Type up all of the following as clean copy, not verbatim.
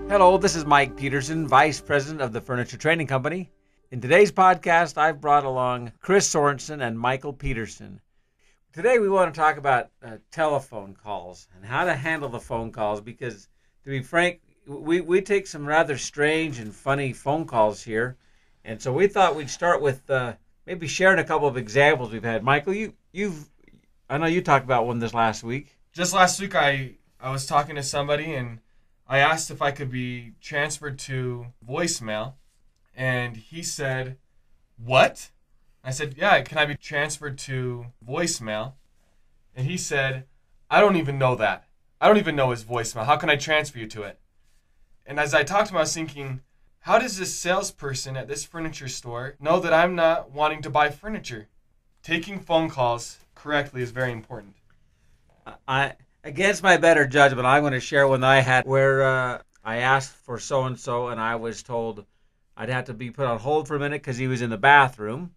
Hello, this is Mike Peterson, Vice President of the Furniture Training Company. In today's podcast, I've brought along Chris Sorensen and Michael Peterson. Today we want to talk about telephone calls and how to handle the phone calls because, to be frank, we take some rather strange and funny phone calls here. And so we thought we'd start with maybe sharing a couple of examples we've had. Michael, I know you talked about one this last week. Just last week I was talking to somebody and I asked if I could be transferred to voicemail, and he said, "What?" I said, "Yeah, can I be transferred to voicemail?" And he said, "I don't even know that. I don't even know his voicemail. How can I transfer you to it?" And as I talked to him, I was thinking, how does this salesperson at this furniture store know that I'm not wanting to buy furniture? Taking phone calls correctly is very important. Against my better judgment, I'm going to share one I had where I asked for so-and-so, and I was told I'd have to be put on hold for a minute because he was in the bathroom.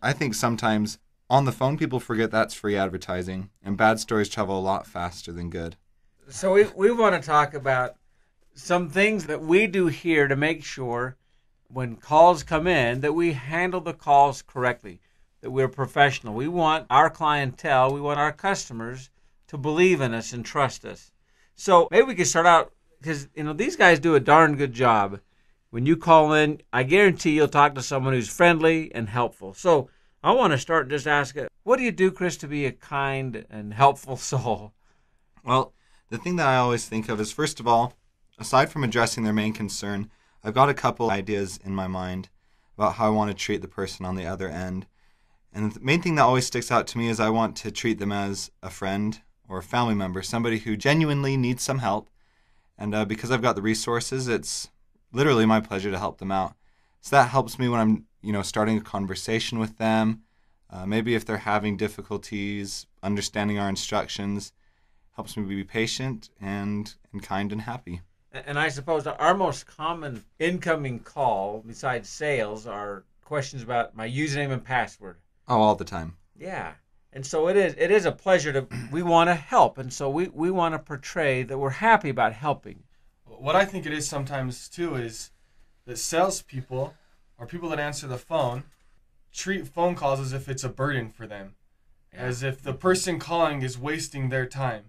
I think sometimes on the phone people forget that's free advertising, and bad stories travel a lot faster than good. So we want to talk about some things that we do here to make sure when calls come in that we handle the calls correctly, that we're professional. We want our clientele, we want our customers to believe in us and trust us. So maybe we can start out, because these guys do a darn good job. When you call in, I guarantee you'll talk to someone who's friendly and helpful. So I want to start and just ask, what do you do, Chris, to be a kind and helpful soul? Well, the thing that I always think of is, first of all, aside from addressing their main concern, I've got a couple ideas in my mind about how I want to treat the person on the other end. And the main thing that always sticks out to me is I want to treat them as a friend or a family member, somebody who genuinely needs some help. And because I've got the resources, it's literally my pleasure to help them out. So that helps me when I'm, starting a conversation with them. Maybe if they're having difficulties understanding our instructions, helps me be patient and kind and happy. And I suppose our most common incoming call, besides sales, are questions about my username and password. Oh, all the time. Yeah. And so it is a pleasure we want to help. And so we want to portray that we're happy about helping. What I think it is sometimes, too, is that salespeople or people that answer the phone treat phone calls as if it's a burden for them, as if the person calling is wasting their time.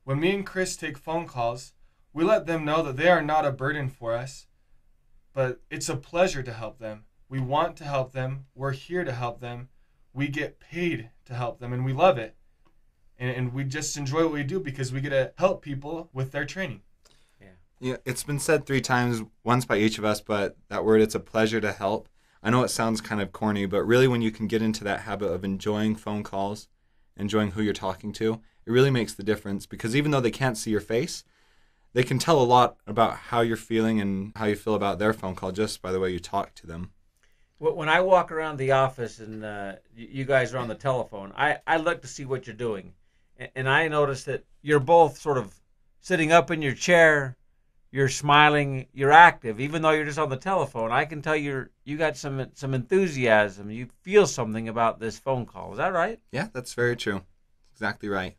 When me and Chris take phone calls, we let them know that they are not a burden for us, but it's a pleasure to help them. We want to help them. We're here to help them. We get paid to help them, and we love it. And we just enjoy what we do because we get to help people with their training. Yeah, it's been said 3 times, once by each of us, but that word, it's a pleasure to help. I know it sounds kind of corny, but really when you can get into that habit of enjoying phone calls, enjoying who you're talking to, it really makes the difference, because even though they can't see your face, they can tell a lot about how you're feeling and how you feel about their phone call just by the way you talk to them. When I walk around the office and you guys are on the telephone, I look to see what you're doing. And I notice that you're both sort of sitting up in your chair, you're smiling, you're active. Even though you're just on the telephone, I can tell you got some enthusiasm. You feel something about this phone call. Is that right? Yeah, that's very true. Exactly right.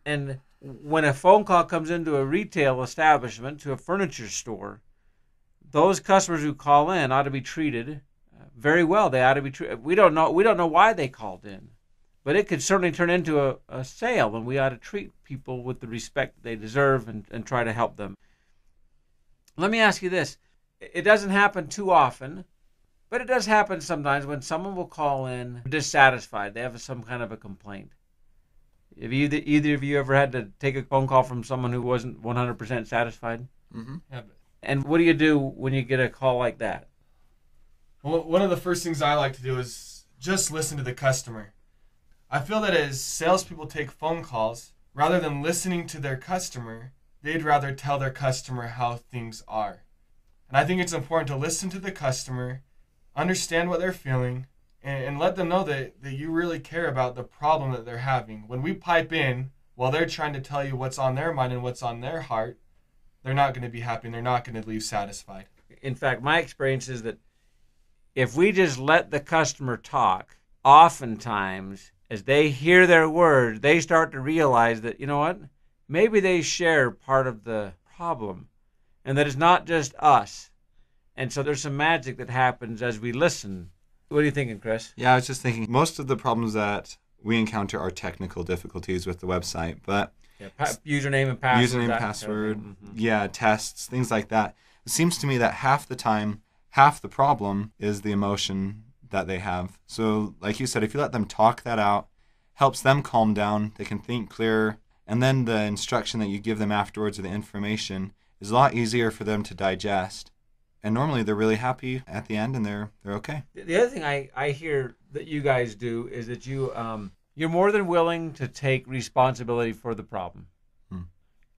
And when a phone call comes into a retail establishment, to a furniture store, those customers who call in ought to be treated very well. They ought to be treated. We don't know why they called in, but it could certainly turn into a sale, and we ought to treat people with the respect they deserve and try to help them. Let me ask you this. It doesn't happen too often, but it does happen sometimes when someone will call in dissatisfied. They have some kind of a complaint. Have either of you ever had to take a phone call from someone who wasn't 100% satisfied? Mm-hmm. Yeah. And what do you do when you get a call like that? Well, one of the first things I like to do is just listen to the customer. I feel that as salespeople take phone calls, rather than listening to their customer, they'd rather tell their customer how things are. And I think it's important to listen to the customer, understand what they're feeling, and let them know that you really care about the problem that they're having. When we pipe in while they're trying to tell you what's on their mind and what's on their heart, they're not going to be happy and they're not going to leave satisfied. In fact, my experience is that if we just let the customer talk, oftentimes, as they hear their words, they start to realize that, maybe they share part of the problem. and that it's not just us. And so there's some magic that happens as we listen. What are you thinking, Chris? Yeah, I was just thinking most of the problems that we encounter are technical difficulties with the website, but Username and password. Username, password, yeah, tests, things like that. It seems to me that half the time, half the problem is the emotion that they have. So, like you said, if you let them talk that out, helps them calm down, they can think clearer, and then the instruction that you give them afterwards or the information is a lot easier for them to digest. And normally they're really happy at the end and they're okay. The other thing I hear that you guys do is that you're more than willing to take responsibility for the problem.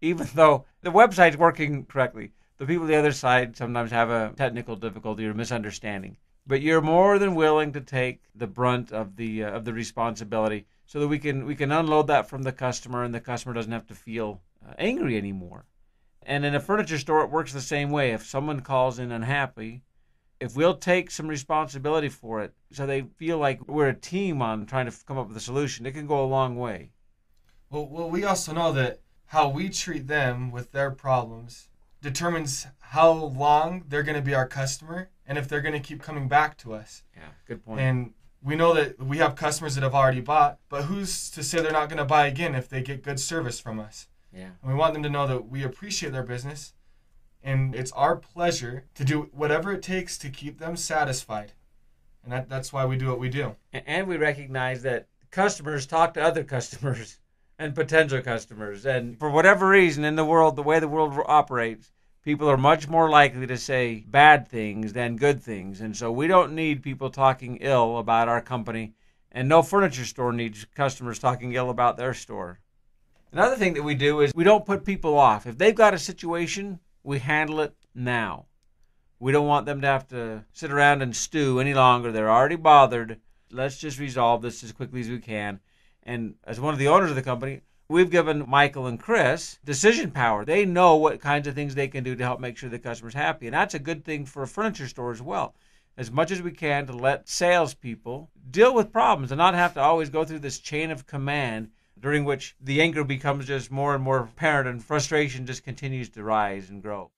Even though the website's working correctly, the people on the other side sometimes have a technical difficulty or misunderstanding. But you're more than willing to take the brunt of the responsibility so that we can unload that from the customer, and the customer doesn't have to feel angry anymore. And in a furniture store, it works the same way. If someone calls in unhappy, if we'll take some responsibility for it so they feel like we're a team on trying to come up with a solution, it can go a long way. Well, we also know that how we treat them with their problems determines how long they're going to be our customer and if they're going to keep coming back to us. Yeah, good point. And we know that we have customers that have already bought, but who's to say they're not going to buy again if they get good service from us? Yeah. And we want them to know that we appreciate their business, and it's our pleasure to do whatever it takes to keep them satisfied. And that's why we do what we do. And we recognize that customers talk to other customers and potential customers. And for whatever reason in the world, the way the world operates, people are much more likely to say bad things than good things. And so we don't need people talking ill about our company, and no furniture store needs customers talking ill about their store. Another thing that we do is we don't put people off. If they've got a situation, we handle it now. We don't want them to have to sit around and stew any longer. They're already bothered. Let's just resolve this as quickly as we can. And as one of the owners of the company, we've given Michael and Chris decision power. They know what kinds of things they can do to help make sure the customer's happy. And that's a good thing for a furniture store as well. As much as we can to let salespeople deal with problems and not have to always go through this chain of command during which the anger becomes just more and more apparent and frustration just continues to rise and grow.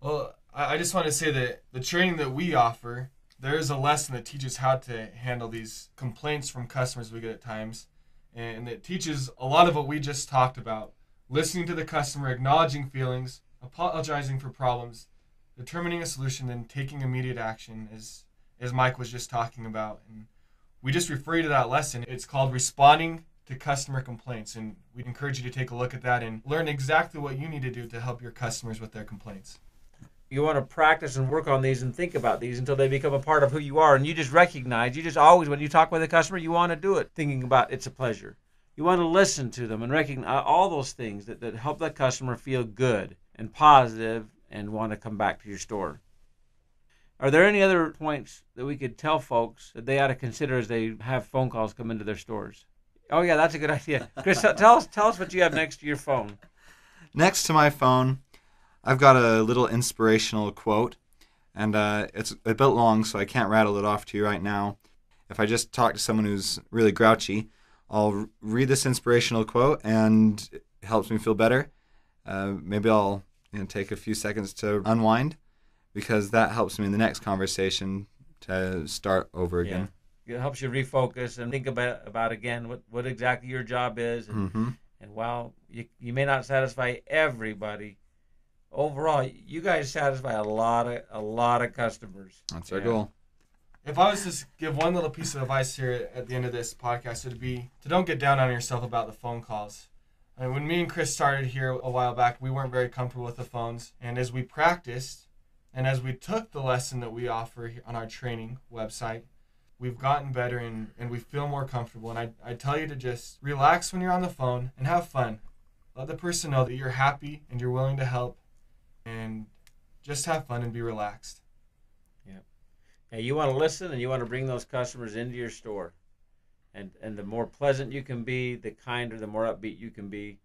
Well, I just want to say that the training that we offer, there is a lesson that teaches how to handle these complaints from customers we get at times. And it teaches a lot of what we just talked about. Listening to the customer, acknowledging feelings, apologizing for problems, determining a solution, and taking immediate action, as Mike was just talking about. And we just refer you to that lesson. It's called Responding to Customer Complaints. And we encourage you to take a look at that and learn exactly what you need to do to help your customers with their complaints. You want to practice and work on these and think about these until they become a part of who you are. And you just always, when you talk with a customer, you want to do it thinking about it's a pleasure. You want to listen to them and recognize all those things that help that customer feel good and positive and want to come back to your store. Are there any other points that we could tell folks that they ought to consider as they have phone calls come into their stores? Oh, yeah, that's a good idea. Chris, tell us what you have next to your phone. Next to my phone, I've got a little inspirational quote, and it's a bit long, so I can't rattle it off to you right now. If I just talk to someone who's really grouchy, I'll read this inspirational quote, and it helps me feel better. Maybe I'll take a few seconds to unwind, because that helps me in the next conversation to start over again. Yeah. It helps you refocus and think about again what exactly your job is. And, and while you may not satisfy everybody, overall, you guys satisfy a lot of customers. That's our goal. If I was to give one little piece of advice here at the end of this podcast, it would be to don't get down on yourself about the phone calls. I mean, when me and Chris started here a while back, we weren't very comfortable with the phones. And as we practiced and as we took the lesson that we offer on our training website, we've gotten better and we feel more comfortable. And I tell you to just relax when you're on the phone and have fun. Let the person know that you're happy and you're willing to help. And just have fun and be relaxed. Yeah, you want to listen and you want to bring those customers into your store. And the more pleasant you can be, the kinder, the more upbeat you can be,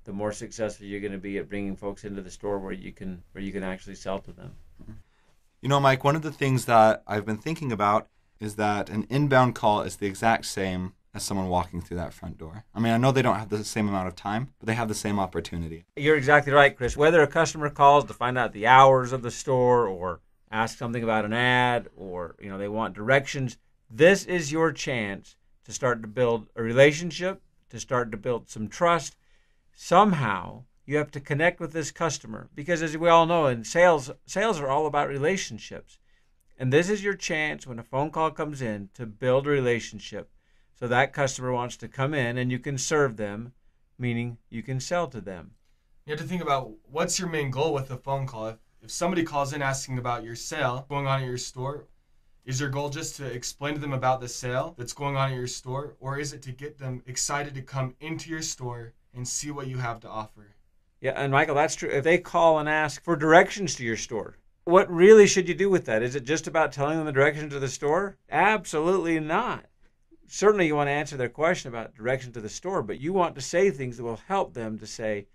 the more successful you're going to be at bringing folks into the store where you can actually sell to them. You know, Mike, one of the things that I've been thinking about is that an inbound call is the exact same as someone walking through that front door. I mean, I know they don't have the same amount of time, but they have the same opportunity. You're exactly right, Chris. Whether a customer calls to find out the hours of the store or ask something about an ad or, they want directions, this is your chance to start to build a relationship, to start to build some trust. Somehow, you have to connect with this customer because, as we all know, in sales are all about relationships. And this is your chance when a phone call comes in to build a relationship. So that customer wants to come in and you can serve them, meaning you can sell to them. You have to think about what's your main goal with a phone call. If somebody calls in asking about your sale going on at your store, is your goal just to explain to them about the sale that's going on at your store? Or is it to get them excited to come into your store and see what you have to offer? Yeah, and Michael, that's true. If they call and ask for directions to your store, what really should you do with that? Is it just about telling them the direction to the store? Absolutely not. Certainly you want to answer their question about direction to the store, but you want to say things that will help them to say,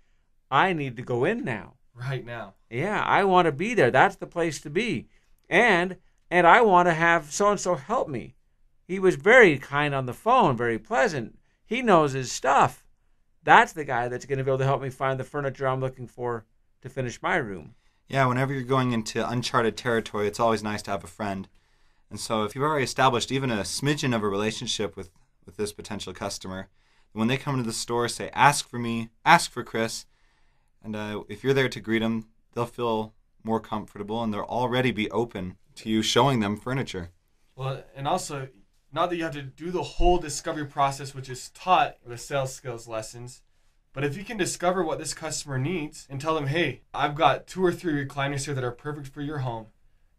I need to go in now. Right now. Yeah, I want to be there. That's the place to be. And I want to have so-and-so help me. He was very kind on the phone, very pleasant. He knows his stuff. That's the guy that's going to be able to help me find the furniture I'm looking for to finish my room. Yeah, whenever you're going into uncharted territory, it's always nice to have a friend. And so if you've already established even a smidgen of a relationship with this potential customer, when they come into the store, say, ask for me, ask for Chris. And if you're there to greet them, they'll feel more comfortable and they'll already be open to you showing them furniture. Well, and also, not that you have to do the whole discovery process, which is taught with sales skills lessons, but if you can discover what this customer needs and tell them, hey, I've got 2 or 3 recliners here that are perfect for your home,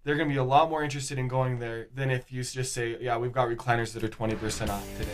they're going to be a lot more interested in going there than if you just say, yeah, we've got recliners that are 20% off today.